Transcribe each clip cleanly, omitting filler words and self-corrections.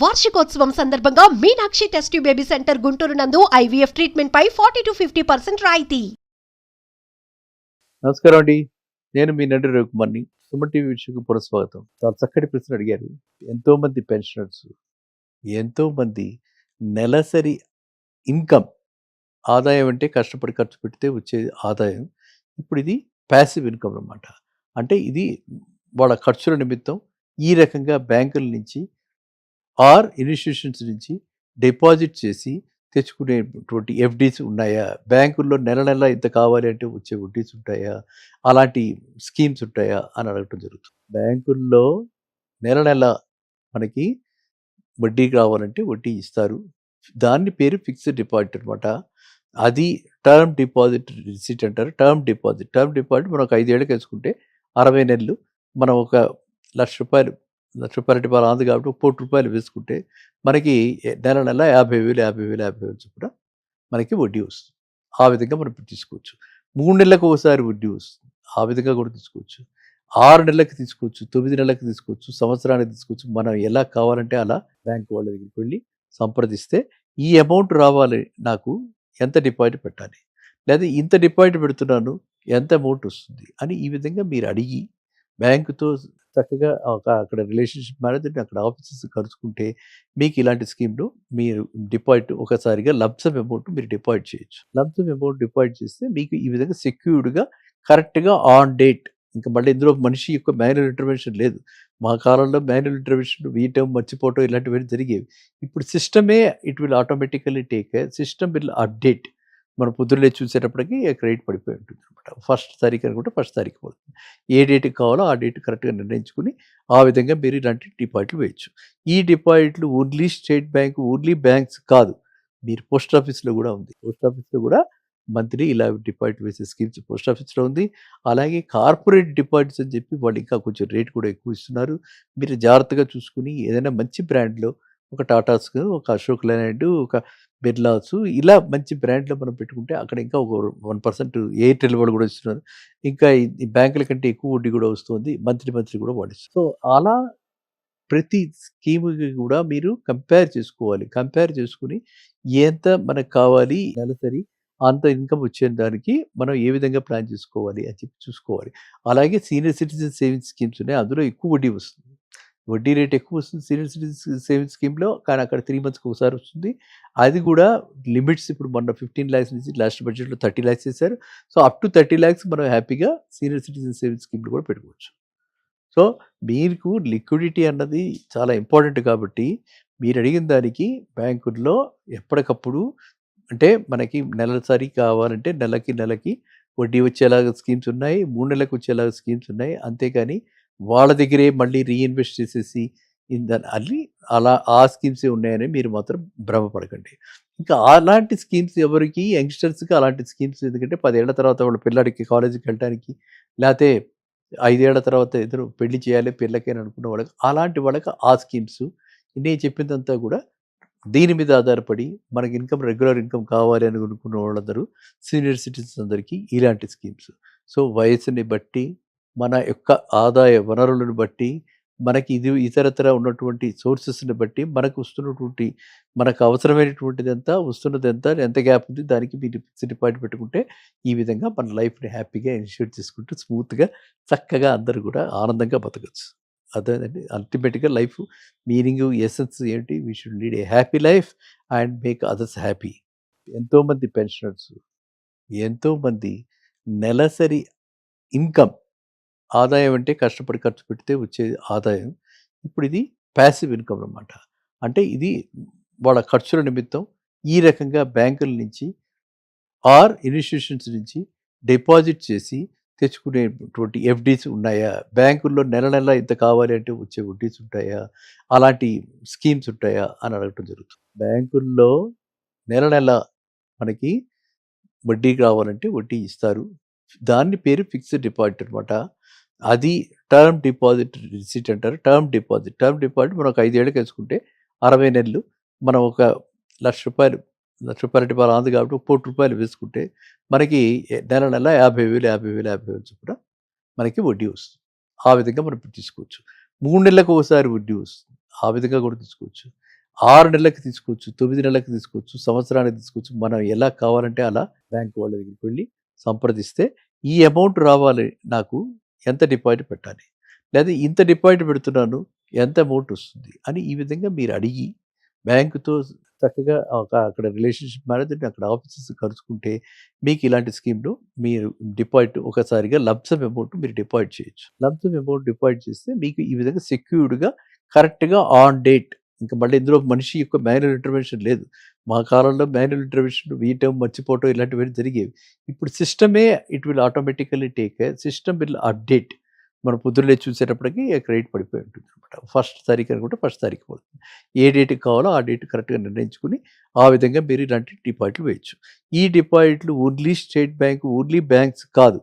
వార్షికోత్సవం సందర్భంగా Meenakshi test tube baby centre Guntur నందు ఐవీఎఫ్ ట్రీట్మెంట్ పై 40-50% రాయితీ. నమస్కారం అండి. నేను మీ నడి రవికుమార్ని. సుమన్ టీవీ వీక్షకు పునఃస్వాగతం. చాలా చక్కటి ప్రశ్న అడిగారు. ఎంతోమంది పెన్షనర్స్, ఎంతోమంది నెలసరి ఇన్కమ్, ఆదాయం అంటే కష్టపడి ఖర్చు పెడితే వచ్చే ఆదాయం. ఇప్పుడు ఇది ప్యాసివ్ ఇన్కమ్ అన్నమాట. అంటే ఇది వాళ్ళ ఖర్చుల నిమిత్తం ఈ రకంగా బ్యాంకుల నుంచి ఆర్ ఇన్స్టిట్యూషన్స్ నుంచి డిపాజిట్ చేసి తెచ్చుకునేటువంటి ఎఫ్డీస్ ఉన్నాయా, బ్యాంకుల్లో నెల నెల ఇంత కావాలి అంటే వచ్చే వడ్డీస్ ఉంటాయా, అలాంటి స్కీమ్స్ ఉంటాయా అని అడగటం జరుగుతుంది. బ్యాంకుల్లో నెల నెల మనకి వడ్డీ కావాలంటే వడ్డీ ఇస్తారు. దాన్ని పేరు ఫిక్స్డ్ డిపాజిట్ అనమాట. అది టర్మ్ డిపాజిట్ రిసీట్ అంటారు. టర్మ్ డిపాజిట్ మనం ఒక 5 ఏళ్ళకి వేసుకుంటే 60 నెలలు మనం ఒక లక్ష రూపాయల డిపాజిట్ ఆంది కాబట్టి ఒక ₹1,00,00,000 వేసుకుంటే మనకి నెల నెల 50,000 చొప్పున మనకి వడ్డీ వస్తుంది. ఆ విధంగా మనం తీసుకోవచ్చు. 3 నెలలకు ఒకసారి వడ్డీ వస్తుంది. ఆ విధంగా కూడా తీసుకోవచ్చు. 6 నెలలకు తీసుకోవచ్చు, 9 నెలలకు తీసుకోవచ్చు, సంవత్సరానికి తీసుకోవచ్చు. మనం ఎలా కావాలంటే అలా బ్యాంక్ వాళ్ళ దగ్గరికి వెళ్ళి సంప్రదిస్తే ఈ అమౌంట్ రావాలి, నాకు ఎంత డిపాజిట్ పెట్టాలి, లేదా ఇంత డిపాజిట్ పెడుతున్నాను, ఎంత అమౌంట్ వస్తుంది అని ఈ విధంగా మీరు అడిగి బ్యాంకుతో చక్కగా అక్కడ రిలేషన్షిప్ మేనేజర్ని అక్కడ ఆఫీసెస్ కలుసుకుంటే మీకు ఇలాంటి స్కీమ్లో మీరు డిపాజిట్ ఒకసారిగా లంసమ్ అమౌంట్ మీరు డిపాజిట్ చేయొచ్చు. లంసమ్ అమౌంట్ డిపాజిట్ చేస్తే మీకు ఈ విధంగా సెక్యూర్డ్గా కరెక్ట్గా ఆన్ డేట్, ఇంకా మళ్ళీ ఇందులో మనిషి యొక్క మాన్యువల్ ఇంటర్వెన్షన్ లేదు. మా కాలంలో మాన్యువల్ ఇంటర్వెన్షన్ వీయటం, మర్చిపోవటం ఇలాంటివన్నీ జరిగేవి. ఇప్పుడు సిస్టమే it will automatically take system will update. మనం పొద్దున్నే చూసేటప్పటికి క్రెడిట్ పడిపోయి ఉంటుంది అనమాట. ఫస్ట్ తారీఖు అనుకుంటే ఫస్ట్ తారీఖు పడుతుంది. ఏ డేట్కి కావాలో ఆ డేట్ కరెక్ట్గా నిర్ణయించుకుని ఆ విధంగా మీరు ఇలాంటి డిపాజిట్లు వేయచ్చు. ఈ డిపాజిట్లు only state bank, only banks కాదు, మీరు పోస్ట్ ఆఫీస్లో కూడా ఉంది. పోస్ట్ ఆఫీస్లో కూడా మంత్లీ ఇలా డిపాజిట్ వేసే స్కీమ్స్ పోస్ట్ ఆఫీస్లో ఉంది. అలాగే కార్పొరేట్ డిపాజిట్స్ అని చెప్పి వాళ్ళు ఇంకా కొంచెం రేట్ కూడా ఎక్కువ ఇస్తున్నారు. మీరు జాగ్రత్తగా చూసుకుని ఏదైనా మంచి బ్రాండ్లో ఒక టాటాస్, ఒక అశోక్ లైలాండ్, ఒక బిర్లాస్, ఇలా మంచి బ్రాండ్లో మనం పెట్టుకుంటే అక్కడ ఇంకా ఒక 1% ఎయిర్టెల్ వాళ్ళు కూడా ఇస్తున్నారు. ఇంకా ఈ బ్యాంకుల కంటే ఎక్కువ వడ్డీ కూడా వస్తుంది. మంత్లీ కూడా వాడిస్తారు. సో అలా ప్రతి స్కీమ్కి కూడా మీరు కంపేర్ చేసుకోవాలి. కంపేర్ చేసుకుని ఎంత మనకు కావాలి నెలసరి అంత ఇన్కమ్ వచ్చే దానికి మనం ఏ విధంగా ప్లాన్ చేసుకోవాలి అని చెప్పి చూసుకోవాలి. అలాగే సీనియర్ సిటిజన్ సేవింగ్స్ స్కీమ్స్ ఉన్నాయి. అందులో ఎక్కువ వడ్డీ వస్తుంది. వడ్డీ రేట్ ఎక్కువ వస్తుంది సీనియర్ సిటిజన్ సేవింగ్స్ స్కీమ్లో. కానీ అక్కడ 3 మంత్స్కి ఒకసారి వస్తుంది. అది కూడా లిమిట్స్ ఇప్పుడు మొన్న 15 lakhs నుంచి లాస్ట్ బడ్జెట్లో 30 lakhs చేశారు. సో అప్ టు 30 lakhs మనం హ్యాపీగా సీనియర్ సిటిజన్ సేవింగ్స్ స్కీమ్లో కూడా పెట్టుకోవచ్చు. సో మీకు లిక్విడిటీ అన్నది చాలా ఇంపార్టెంట్ కాబట్టి మీరు అడిగిన దానికి బ్యాంకుల్లో ఎప్పటికప్పుడు, అంటే మనకి నెలసరి కావాలంటే నెలకి వడ్డీ వచ్చేలాగా స్కీమ్స్ ఉన్నాయి, 3 నెలలకు వచ్చేలాగా స్కీమ్స్ ఉన్నాయి. అంతేకాని వాళ్ళ దగ్గరే మళ్ళీ రీఇన్వెస్ట్ చేసేసి అల్లి అలా ఆ స్కీమ్సే ఉన్నాయని మీరు మాత్రం భ్రమపడకండి. ఇంకా అలాంటి స్కీమ్స్ ఎవరికి, యంగ్స్టర్స్కి అలాంటి స్కీమ్స్, ఎందుకంటే 10 ఏళ్ల తర్వాత వాళ్ళ పిల్లాడికి కాలేజీకి వెళ్ళడానికి, లేకపోతే 5 ఏళ్ల తర్వాత ఇద్దరు పెళ్లి చేయాలి పిల్లకి అని అనుకున్న వాళ్ళకి, అలాంటి వాళ్ళకి ఆ స్కీమ్స్. నేను చెప్పిందంతా కూడా దీని మీద ఆధారపడి మనకి ఇన్కమ్, రెగ్యులర్ ఇన్కమ్ కావాలి అని అనుకున్న వాళ్ళందరూ సీనియర్ సిటిజన్స్ అందరికీ ఇలాంటి స్కీమ్స్. సో వయసుని బట్టి, మన యొక్క ఆదాయ వనరులను బట్టి, మనకి ఇది ఇతరతర ఉన్నటువంటి సోర్సెస్ని బట్టి, మనకు వస్తున్నటువంటి, మనకు అవసరమైనటువంటిది ఎంత, వస్తున్నది ఎంత, ఎంత గ్యాప్ ఉంది, దానికి మీరు ఫిక్స్డ్ డిపాజిట్ పెట్టుకుంటే ఈ విధంగా మన లైఫ్ని హ్యాపీగా ఇన్షూర్ చేసుకుంటూ స్మూత్గా చక్కగా అందరూ కూడా ఆనందంగా బతకచ్చు. అదేనండి అల్టిమేట్గా లైఫ్ మీనింగ్, ఎసెన్స్ ఏంటి, we should lead a happy life and make others happy. ఎంతోమంది పెన్షనర్స్, ఎంతోమంది నెలసరి ఇన్కమ్, ఆదాయం అంటే కష్టపడి ఖర్చు పెడితే వచ్చే ఆదాయం. ఇప్పుడు ఇది ప్యాసివ్ ఇన్కమ్ అన్నమాట. అంటే ఇది వాళ్ళ ఖర్చుల నిమిత్తం ఈ రకంగా బ్యాంకుల నుంచి ఆర్ ఇన్స్టిట్యూషన్స్ నుంచి డిపాజిట్ చేసి తెచ్చుకునేటువంటి ఎఫ్డీస్ ఉన్నాయా, బ్యాంకుల్లో నెల నెల ఇంత కావాలి అంటే వచ్చే వడ్డీస్ ఉంటాయా, అలాంటి స్కీమ్స్ ఉంటాయా అని అడగటం జరుగుతుంది. బ్యాంకుల్లో నెల నెల మనకి వడ్డీ కావాలంటే వడ్డీ ఇస్తారు. దాన్ని పేరు ఫిక్స్డ్ డిపాజిట్ అనమాట. అది టర్మ్ డిపాజిట్ రిసీట్ అంటారు. టర్మ్ డిపాజిట్ మనం ఒక 5 ఏళ్ళకి వేసుకుంటే 60 నెలలు మనం ఒక లక్ష రూపాయల డిపాజిట్ ఆంది కాబట్టి ఒక ₹1,00,00,000 వేసుకుంటే మనకి నెల నెల 50,000 చొప్పున మనకి వడ్డీ వస్తుంది. ఆ విధంగా మనం తీసుకోవచ్చు. 3 నెలలకు ఒకసారి వడ్డీ వస్తుంది. ఆ విధంగా కూడా తీసుకోవచ్చు. 6 నెలలకి తీసుకోవచ్చు, 9 నెలలకి తీసుకోవచ్చు, సంవత్సరానికి తీసుకోవచ్చు. మనం ఎలా కావాలంటే అలా బ్యాంక్ వాళ్ళ దగ్గరికి వెళ్ళి సంప్రదిస్తే ఈ అమౌంట్ రావాలి నాకు, ఎంత డిపాజిట్ పెట్టాలి? లేదా ఇంత డిపాజిట్ పెడుతున్నాను, ఎంత అమౌంట్ వస్తుంది? అని ఈ విధంగా మీరు అడిగి బ్యాంకుతో చక్కగా అక్కడ రిలేషన్‌షిప్ మేనేజర్‌ని అక్కడ ఆఫీసర్స్ కలుసుకుంటే మీకు ఇలాంటి స్కీమ్‌లో మీరు డిపాజిట్ ఒకసారిగా లంప్ సమ్ అమౌంట్ మీరు డిపాజిట్ చేయొచ్చు. లంప్ సమ్ అమౌంట్ డిపాజిట్ చేస్తే మీకు ఈ విధంగా సెక్యూర్డ్‌గా కరెక్ట్‌గా ఆన్ డేట్, ఇంక మళ్ళీ ఇందులో మనిషి యొక్క మాన్యువల్ ఇంటర్వెన్షన్ లేదు. మా కాలంలో మాన్యువల్ ఇంటర్వెన్షన్ వీయటం, మర్చిపోవటం ఇలాంటివన్నీ జరిగేవి. ఇప్పుడు సిస్టమే it will automatically take system will update. మనం పొద్దున్నే చూసేటప్పటికి క్రెడిట్ పడిపోయి ఉంటుందన్నమాట. ఫస్ట్ తారీఖు అనుకుంటే ఫస్ట్ తారీఖు పడుతుంది. ఏ డేట్‌కి కావాలో ఆ డేట్ కరెక్ట్‌గా నిర్ణయించుకొని ఆ విధంగా మీరు ఇలాంటి డిపాజిట్లు వేయొచ్చు. ఈ డిపాజిట్లు only state bank, only banks కాదు.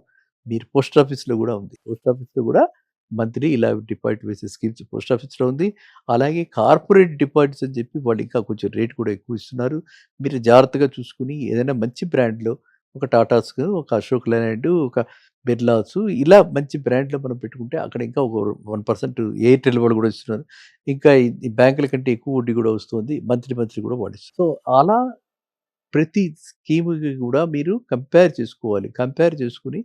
మీరు పోస్ట్ ఆఫీస్‌లో కూడా ఉంది. పోస్ట్ ఆఫీస్‌లో కూడా మంత్లీ ఇలా డిపాజిట్ వేసే స్కీమ్స్ పోస్ట్ ఆఫీస్‌లో ఉంది. అలాగే కార్పొరేట్ డిపాజిట్స్ అని చెప్పి వాళ్ళు ఇంకా కొంచెం రేట్ కూడా ఎక్కువ ఇస్తున్నారు. మీరు జాగ్రత్తగా చూసుకొని ఏదైనా మంచి బ్రాండ్‌లో ఒక టాటాస్, ఒక అశోక్ లేలాండ్, ఒక బిర్లాస్ ఇలా మంచి బ్రాండ్‌లో మనం పెట్టుకుంటే అక్కడ ఇంకా ఒక 1% ఎయిర్‌టెల్ వాళ్ళు కూడా ఇస్తున్నారు. ఇంకా ఈ బ్యాంకుల కంటే ఎక్కువ వడ్డీ కూడా వస్తుంది. మంత్లీ కూడా వాళ్ళు ఇస్తున్నారు. సో అలా ప్రతి స్కీమ్‌కి కూడా మీరు కంపేర్ చేసుకోవాలి. కంపేర్ చేసుకొని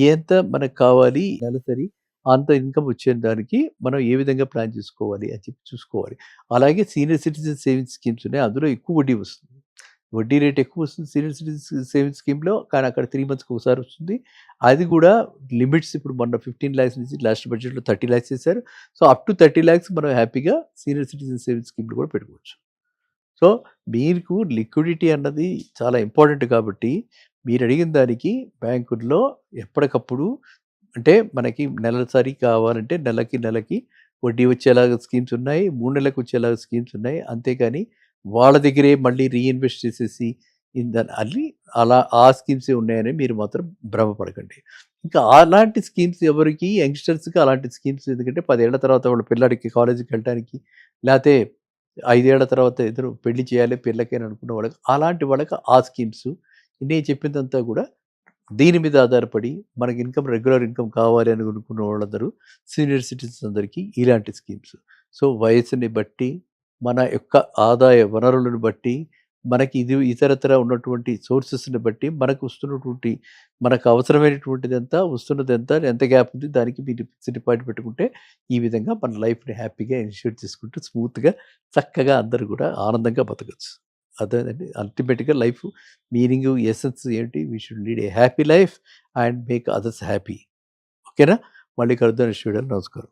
ఎంత మనకు కావాలి నెలసరి అంత ఇన్‌కమ్ వచ్చే దానికి మనం ఏ విధంగా ప్లాన్ చేసుకోవాలి అని చెప్పి చూసుకోవాలి. అలాగే సీనియర్ సిటిజన్ సేవింగ్స్ స్కీమ్స్ ఉన్నాయి. అందులో ఎక్కువ వడ్డీ వస్తుంది. వడ్డీ రేట్ ఎక్కువ వస్తుంది సీనియర్ సిటిజన్ సేవింగ్స్ స్కీమ్‌లో. కానీ అక్కడ 3 మంత్స్‌కి ఒకసారి వస్తుంది. అది కూడా లిమిట్స్ ఇప్పుడు మొన్న 15 లాక్స్ నుంచి లాస్ట్ బడ్జెట్‌లో 30 లాక్స్ చేశారు. సో అప్ టు 30 లాక్స్ మనం హ్యాపీగా సీనియర్ సిటిజన్ సేవింగ్స్ స్కీమ్‌లో కూడా పెట్టుకోవచ్చు. సో మీకు లిక్విడిటీ అన్నది చాలా ఇంపార్టెంట్ కాబట్టి మీరు అడిగిన దానికి బ్యాంకుల్లో ఎప్పటికప్పుడు అంటే మనకి నెలసరి కావాలంటే నెలకి వడ్డీ వచ్చేలాగా స్కీమ్స్ ఉన్నాయి. 3 నెలలకు వచ్చేలాగా స్కీమ్స్ ఉన్నాయి. అంతేకాని వాళ్ళ దగ్గరే మళ్ళీ రీఇన్వెస్ట్ చేసేసి అల్లి అలా ఆ స్కీమ్సే ఉన్నాయని మీరు మాత్రం భ్రమపడకండి. ఇంకా అలాంటి స్కీమ్స్ ఎవరికి యంగ్‌స్టర్స్‌కి అలాంటి స్కీమ్స్ ఎందుకంటే 10 ఏళ్ల తర్వాత వాళ్ళ పిల్లాడికి కాలేజీకి వెళ్ళటానికి లేతే 5 ఏళ్ల తర్వాత ఇద్దరు పెళ్లి చేయాలి పిల్లకి అని అనుకున్న వాళ్ళకి అలాంటి వాళ్ళకి ఆ స్కీమ్స్ నేను చెప్పిందంతా కూడా దీని మీద ఆధారపడి మనకి రెగ్యులర్ ఇన్కమ్ కావాలి అని అనుకున్న వాళ్ళందరూ సీనియర్ సిటిజన్స్ అందరికీ ఇలాంటి స్కీమ్స్. సో వయసుని బట్టి మన యొక్క ఆదాయ వనరులను బట్టి మనకి ఇది ఇతరత్ర ఉన్నటువంటి సోర్సెస్ని బట్టి మనకు వస్తున్నటువంటి మనకు అవసరమైనటువంటిది ఎంత వస్తున్నది ఎంత గ్యాప్ ఉంది దానికి మీరు ఫిక్స్డ్ డిపాజిట్ పెట్టుకుంటే ఈ విధంగా మన లైఫ్ని హ్యాపీగా ఇనిషియేట్ చేసుకుంటూ స్మూత్గా చక్కగా అందరూ కూడా ఆనందంగా బతకచ్చు. అదేనండి అల్టిమేట్గా లైఫ్ మీనింగ్ ఎసెన్స్ ఏంటి, we should lead a happy life and make others happy. ఓకేనా? మళ్ళీ కలుద్దాం. నమస్కారం.